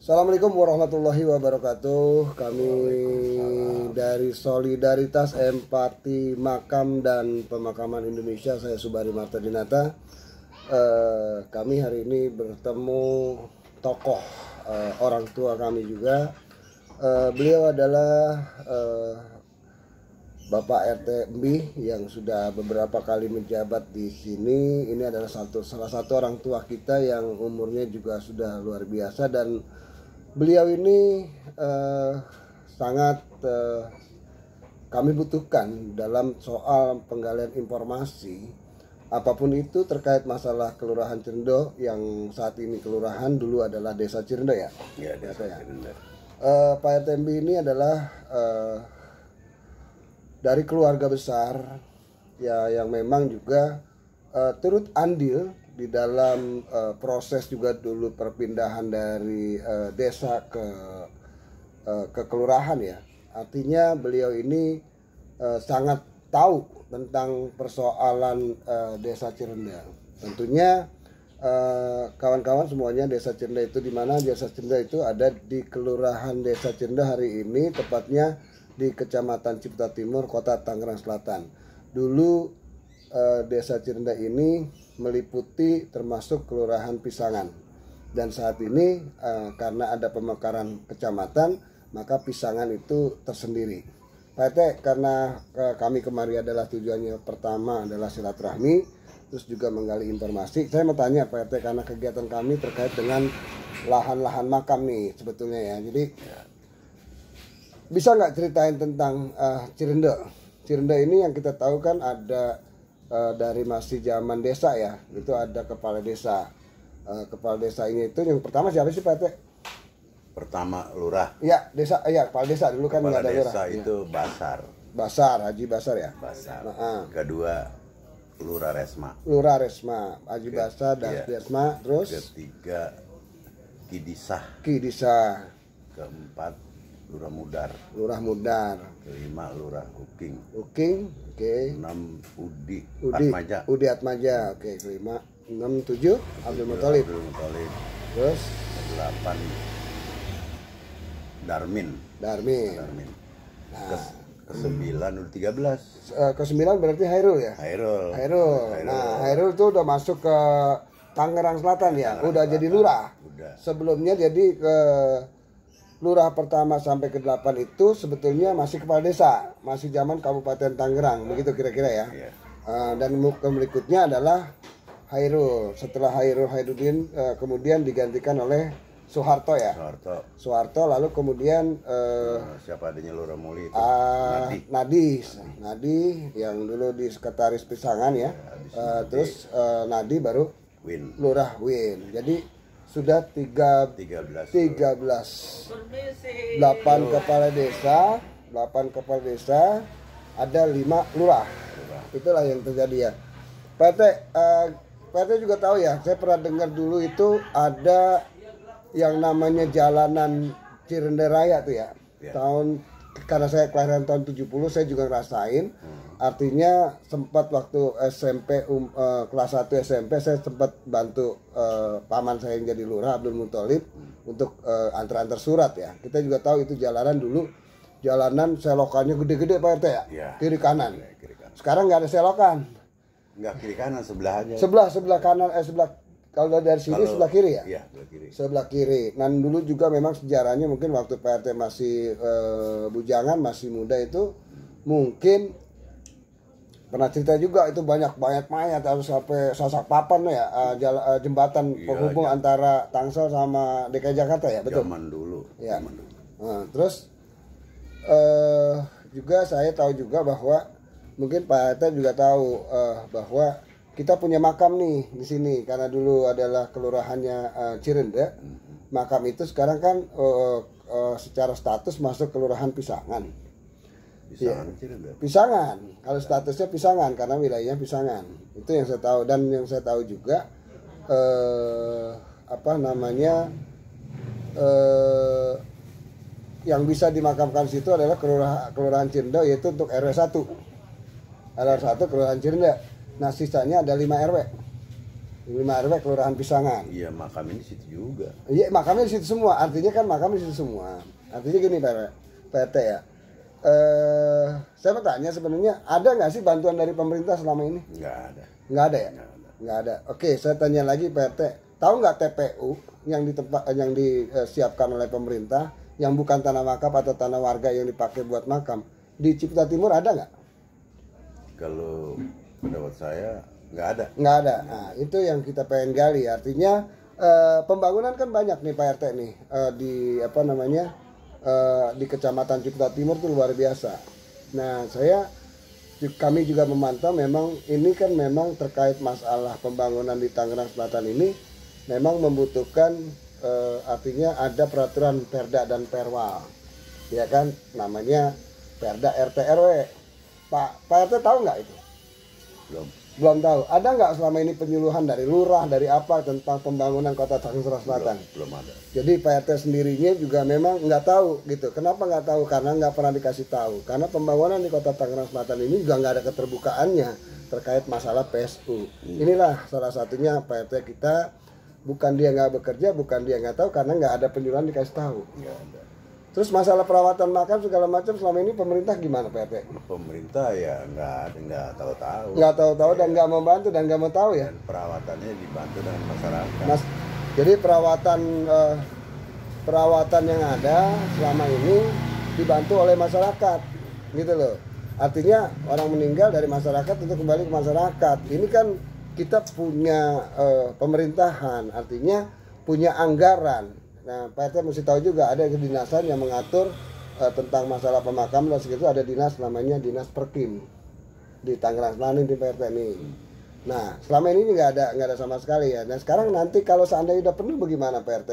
Assalamualaikum warahmatullahi wabarakatuh. Kami dari Solidaritas Empati Makam dan Pemakaman Indonesia, saya Subari Marta Dinata. Kami hari ini bertemu tokoh orang tua kami juga. Beliau adalah Bapak RT Embi yang sudah beberapa kali menjabat di sini. Ini adalah salah satu orang tua kita yang umurnya juga sudah luar biasa, dan beliau ini sangat kami butuhkan dalam soal penggalian informasi apapun itu terkait masalah Kelurahan Cirende, yang saat ini kelurahan, dulu adalah Desa Cirende ya. Ya, Desa Cirende. Pak RT Embi ini adalah dari keluarga besar ya, yang memang juga turut andil di dalam proses juga dulu perpindahan dari desa ke kelurahan ya. Artinya beliau ini sangat tahu tentang persoalan Desa Cirende. Tentunya kawan-kawan semuanya, Desa Cirende itu di mana? Desa Cirende itu ada di Kelurahan Desa Cirende hari ini, tepatnya di Kecamatan Ciputa Timur, Kota Tangerang Selatan. Dulu Desa Cirende ini meliputi termasuk Kelurahan Pisangan, dan saat ini karena ada pemekaran kecamatan, maka Pisangan itu tersendiri. Pak RT, karena kami kemari adalah tujuannya pertama adalah silaturahmi, terus juga menggali informasi. Saya mau tanya Pak RT, karena kegiatan kami terkait dengan lahan-lahan makam nih sebetulnya ya. Jadi bisa nggak ceritain tentang Cirende? Cirende ini yang kita tahu kan ada dari masih zaman desa ya, itu ada kepala desa. Kepala desa ini itu yang pertama siapa sih Pak RT? Pertama lurah. Iya, desa, iya kepala desa dulu kan nggak ada lurah. Kepala desa itu Basar. Basar, Haji Basar ya. Basar. Kedua Lurah Resma. Lurah Resma, Haji Basar dan Resma. Terus ketiga Kidisah. Kidisah. Keempat Lurah Mudar. Lurah Mudar. Kelima Lurah Uking. Uking, oke. 6 Udi Atmaja. Udi Atmaja, oke. Kelima. 6, 7 Abdul Muthalib. Terus 8 Darmin. Nah, ke-9 udah 13. Ke-9 berarti Hairul ya? Hairul. Nah, Hairul tuh udah masuk ke Tangerang Selatan ya. Udah jadi lurah. Udah. Sebelumnya jadi ke lurah pertama sampai ke-8 itu sebetulnya masih kepala desa, masih zaman Kabupaten Tangerang, begitu kira-kira ya. Iya. Dan berikutnya adalah Hairul. Setelah Hairul Hairuddin kemudian digantikan oleh Soeharto ya. Soeharto, lalu kemudian siapa adanya Lurah Muli itu? Nadi yang dulu di Sekretaris Pisangan ya. Terus Nadi baru Lurah Win. Jadi sudah 13 8 kepala desa, ada 5 lurah. Itulah yang terjadi ya. Pak RT juga tahu ya, saya pernah dengar dulu itu ada yang namanya Jalanan Cirende Raya tuh ya. Karena saya kelahiran tahun 70, saya juga ngerasain. Artinya sempat waktu SMP kelas 1 SMP saya sempat bantu paman saya yang jadi lurah Abdul Muthalib untuk antar-antar surat ya. Kita juga tahu itu jalanan dulu, jalanan selokannya gede-gede Pak RT ya. Kiri kanan. Sekarang nggak ada selokan. Nggak kiri kanan, sebelah aja. Sebelah kanan, kalau dari sini sebelah kiri ya? Iya, sebelah kiri. Sebelah kiri. Dan dulu juga memang sejarahnya mungkin waktu Pak RT masih bujangan, masih muda itu mungkin pernah cerita juga itu banyak mayat harus sampai Sasak Papan ya, jembatan penghubung antara Tangsel sama DKI Jakarta ya, betul? Zaman dulu. Ya. Terus juga saya tahu juga bahwa mungkin Pak RT juga tahu bahwa kita punya makam nih di sini karena dulu adalah kelurahannya Cirende. Makam itu sekarang kan secara status masuk Kelurahan Pisangan. Pisangan. Kalau statusnya Pisangan karena wilayahnya Pisangan. Itu yang saya tahu, dan yang saya tahu juga yang bisa dimakamkan situ adalah Kelurahan Cirende, yaitu untuk RW 1. RW 1 Kelurahan Cirende. Nah, sisanya ada 5 RW. 5 RW Kelurahan Pisangan. Iya, makam ini situ juga. Iya, makamnya di situ semua. Artinya kan makam di situ semua. Artinya gini Pak RT ya. Saya mau tanya sebenarnya ada nggak sih bantuan dari pemerintah selama ini? Nggak ada. Nggak ada ya? Nggak ada. Nggak ada. Oke, saya tanya lagi Pak RT. Tahu nggak TPU yang disiapkan oleh pemerintah yang bukan tanah wakaf atau tanah warga yang dipakai buat makam di Ciputa Timur ada nggak? Kalau pendapat saya nggak ada. Nggak ada. Nah, itu yang kita pengen gali. Artinya pembangunan kan banyak nih Pak RT nih di apa namanya di Kecamatan Ciputa Timur tuh luar biasa. Nah, kami juga memantau memang ini kan memang terkait masalah pembangunan di Tangerang Selatan ini memang membutuhkan artinya ada peraturan Perda dan Perwal. Ya kan namanya Perda RT RW. Pak RT tahu nggak itu? Belum tahu. Ada nggak selama ini penyuluhan dari lurah, dari apa tentang pembangunan kota Tangerang Selatan? Belum ada. Jadi Pak RT sendirinya juga memang nggak tahu gitu. Kenapa nggak tahu? Karena nggak pernah dikasih tahu. Karena pembangunan di kota Tangerang Selatan ini juga nggak ada keterbukaannya terkait masalah PSU. Inilah salah satunya Pak RT kita, bukan dia nggak bekerja, bukan dia nggak tahu, karena nggak ada penyuluhan dikasih tahu. Nggak ada. Terus masalah perawatan makam segala macam selama ini pemerintah gimana Pak RT? Pemerintah ya nggak tahu-tahu. Nggak tahu-tahu dan nggak membantu dan nggak mau tahu ya. Dan perawatannya dibantu dengan masyarakat. Jadi perawatan yang ada selama ini dibantu oleh masyarakat, gitu loh. Artinya orang meninggal dari masyarakat untuk kembali ke masyarakat. Ini kan kita punya pemerintahan, artinya punya anggaran. Nah, Pak RT mesti tahu juga ada kedinasan yang mengatur tentang masalah pemakaman dan segitu, ada dinas namanya Dinas Perkim di Tangerang Selatan di Pak RT ini. Nah, selama ini nggak ada sama sekali ya. Nah, sekarang nanti kalau seandainya udah penuh bagaimana Pak RT?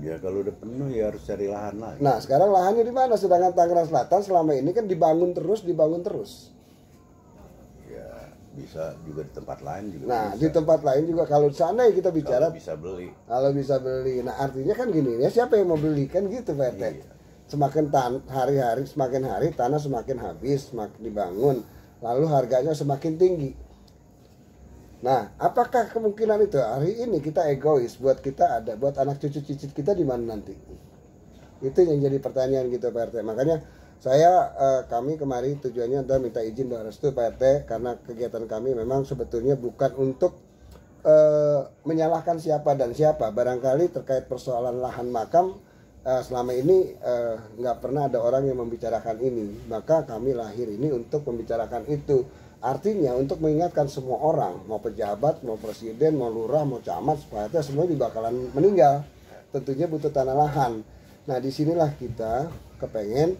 Ya kalau udah penuh ya harus cari lahan lagi. Nah, sekarang lahannya di mana? Sedangkan Tangerang Selatan selama ini kan dibangun terus. Ya bisa juga di tempat lain juga. Nah, bisa. di tempat lain juga kalau seandainya kita bicara kalau bisa beli. Kalau bisa beli. Nah, artinya kan gini, ya siapa yang mau beli kan gitu Pak RT. Iya. Semakin semakin hari tanah semakin habis, semakin dibangun, lalu harganya semakin tinggi. Nah, apakah kemungkinan itu hari ini kita egois, buat kita ada, buat anak cucu cicit kita di mana nanti? Itu yang jadi pertanyaan gitu Pak RT. Makanya kami kemarin tujuannya adalah minta izin dan restu Pak RT, karena kegiatan kami memang sebetulnya bukan untuk menyalahkan siapa dan siapa. Barangkali terkait persoalan lahan makam selama ini nggak pernah ada orang yang membicarakan ini. Maka kami lahir ini untuk membicarakan itu. Artinya untuk mengingatkan semua orang, mau pejabat, mau presiden, mau lurah, mau camat, Pak RT semua juga bakalan meninggal. Tentunya butuh tanah lahan. Nah, disinilah kita kepengen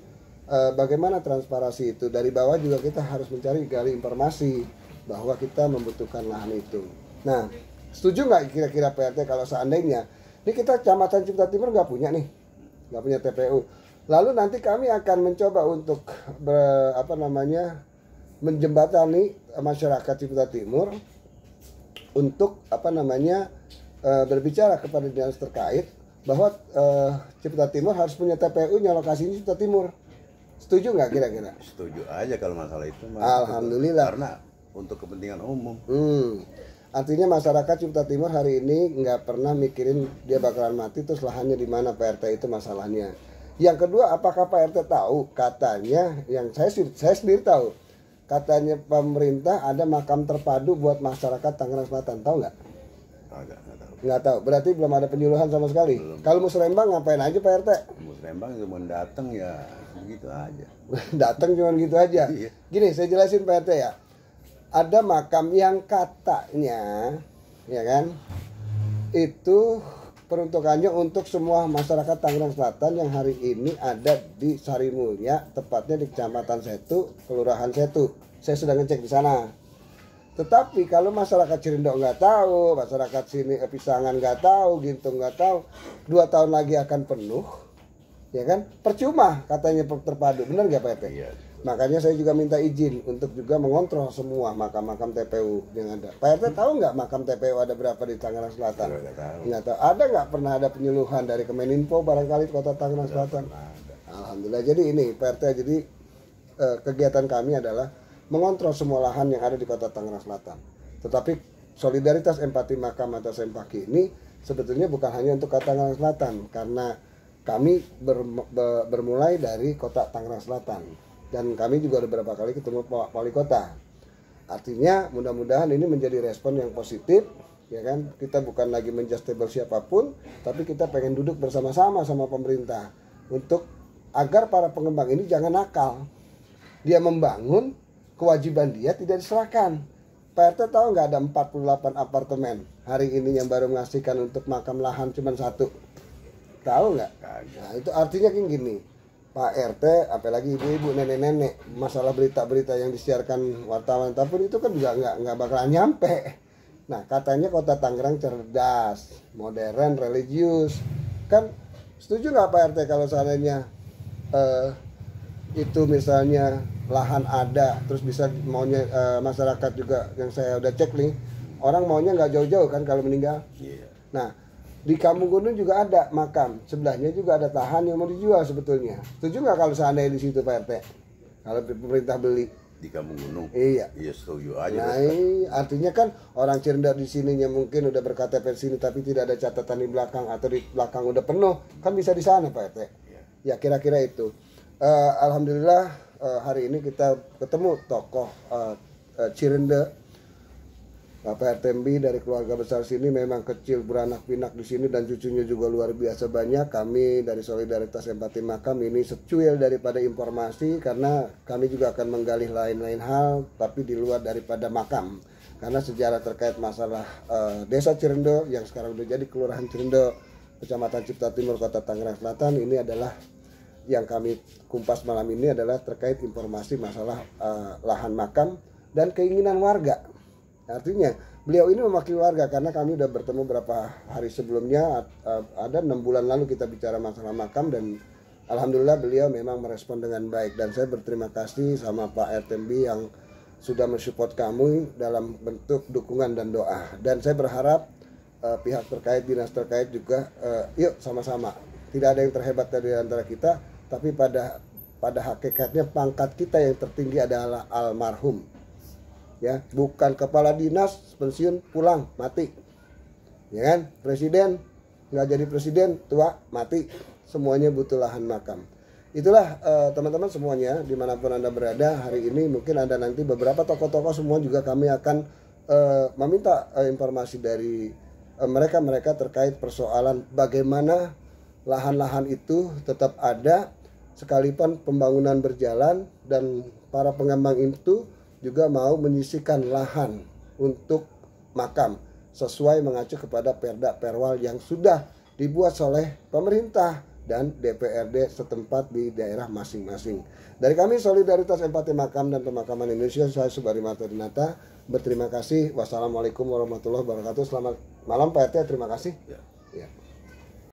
bagaimana transparansi itu. Dari bawah juga kita harus gali informasi bahwa kita membutuhkan lahan itu. Nah, setuju nggak kira-kira Pak RT kalau seandainya ini kita Kecamatan Ciputa Timur nggak punya TPU. Lalu nanti kami akan mencoba untuk menjembatani masyarakat Ciputa Timur untuk berbicara kepada dinas terkait bahwa Ciputa Timur harus punya TPU-nya, lokasinya Ciputa Timur. Setuju nggak kira-kira? Setuju aja kalau masalah itu. Alhamdulillah. Karena untuk kepentingan umum. Artinya masyarakat Ciputa Timur hari ini nggak pernah mikirin dia bakalan mati terus lahannya di mana Pak RT, itu masalahnya. Yang kedua, apakah Pak RT tahu katanya, yang saya sendiri tahu, katanya pemerintah ada makam terpadu buat masyarakat Tangerang Selatan, tahu nggak? Nggak tahu. Berarti belum ada penyuluhan sama sekali. Belum. Kalau musrembang ngapain aja Pak RT? Musrembang cuma datang ya begitu aja. Datang cuma gitu aja. Iya. Gini, saya jelasin Pak RT ya. Ada makam yang katanya, ya kan, itu peruntukannya untuk semua masyarakat Tangerang Selatan yang hari ini ada di Sarimulya, tepatnya di Kecamatan Setu, Kelurahan Setu. Saya sudah ngecek di sana. Tetapi kalau masyarakat Cirindok nggak tahu, masyarakat sini Pisangan nggak tahu, Gintung nggak tahu, 2 tahun lagi akan penuh, ya kan? Percuma katanya terpadu, benar nggak Pak RT? Iya. Makanya saya juga minta izin untuk juga mengontrol semua makam-makam TPU yang ada. Pak RT tahu nggak makam TPU ada berapa di Tangerang Selatan? Nggak tahu. Ada nggak pernah ada penyuluhan dari Kemeninfo barangkali Kota Tangerang Selatan? Alhamdulillah. Jadi ini Pak RT, jadi kegiatan kami adalah mengontrol semua lahan yang ada di Kota Tangerang Selatan. Tetapi solidaritas empati makam atas Sempaki ini sebetulnya bukan hanya untuk kota Tangerang Selatan, karena kami bermulai dari kota Tangerang Selatan dan kami juga ada beberapa kali ketemu Pak Wali Kota. Artinya mudah-mudahan ini menjadi respon yang positif, ya kan? Kita bukan lagi menjustable siapapun, tapi kita pengen duduk bersama-sama sama pemerintah untuk agar para pengembang ini jangan nakal. Dia membangun, kewajiban dia tidak diserahkan. Pak RT tahu nggak ada 48 apartemen hari ini yang baru mengasihkan untuk makam lahan cuma 1? Tahu nggak? Nah, itu artinya kayak gini, Pak RT, apalagi ibu-ibu, nenek-nenek, masalah berita-berita yang disiarkan wartawan tapur itu kan juga nggak bakalan nyampe. Nah, katanya kota Tangerang cerdas, modern, religius. Kan setuju nggak Pak RT kalau seandainya itu misalnya lahan ada, terus bisa maunya masyarakat juga yang saya udah cek nih, orang maunya nggak jauh-jauh kan kalau meninggal. Iya. Nah, di Kampung Gunung juga ada makam, sebelahnya juga ada lahan yang mau dijual sebetulnya. Setuju nggak kalau seandainya di situ Pak RT? Kalau pemerintah beli Di Kampung Gunung. Iya. Iya, setuju aja. Nah, artinya kan orang Cirenda di sininya mungkin udah berKTP di sini tapi tidak ada catatan di belakang atau di belakang udah penuh, kan bisa di sana Pak RT. Iya. Ya kira-kira itu. Alhamdulillah hari ini kita ketemu tokoh Cirenda, Bapak RTMB dari keluarga besar sini, memang kecil beranak pinak di sini dan cucunya juga luar biasa banyak. Kami dari Solidaritas Empati Makam ini secuil daripada informasi karena kami juga akan menggali lain-lain hal tapi di luar daripada makam. Karena sejarah terkait masalah Desa Cirenda yang sekarang udah jadi Kelurahan Cirenda, Kecamatan Cipta Timur, Kota Tangerang Selatan, ini adalah yang kami kumpas malam ini adalah terkait informasi masalah lahan makam dan keinginan warga. Artinya beliau ini mewakili warga karena kami udah bertemu beberapa hari sebelumnya, ada 6 bulan lalu kita bicara masalah makam dan alhamdulillah beliau memang merespon dengan baik dan saya berterima kasih sama Pak RTMB yang sudah mensupport kami dalam bentuk dukungan dan doa. Dan saya berharap pihak terkait, dinas terkait juga yuk sama-sama. Tidak ada yang terhebat dari antara kita, tapi pada hakikatnya pangkat kita yang tertinggi adalah almarhum. Ya, bukan kepala dinas pensiun pulang mati, ya kan? Presiden nggak jadi presiden tua mati, semuanya butuh lahan makam. Itulah teman-teman semuanya dimanapun Anda berada hari ini, mungkin ada nanti beberapa tokoh-tokoh semua juga kami akan meminta informasi dari mereka terkait persoalan bagaimana lahan-lahan itu tetap ada sekalipun pembangunan berjalan dan para pengembang itu juga mau menyisihkan lahan untuk makam sesuai mengacu kepada Perda Perwal yang sudah dibuat oleh pemerintah dan DPRD setempat di daerah masing-masing. Dari kami Solidaritas Empati Makam dan Pemakaman Indonesia, saya Subari Martadinata berterima kasih. Wassalamualaikum warahmatullahi wabarakatuh. Selamat malam Pak RT, terima kasih. Ya. Ya.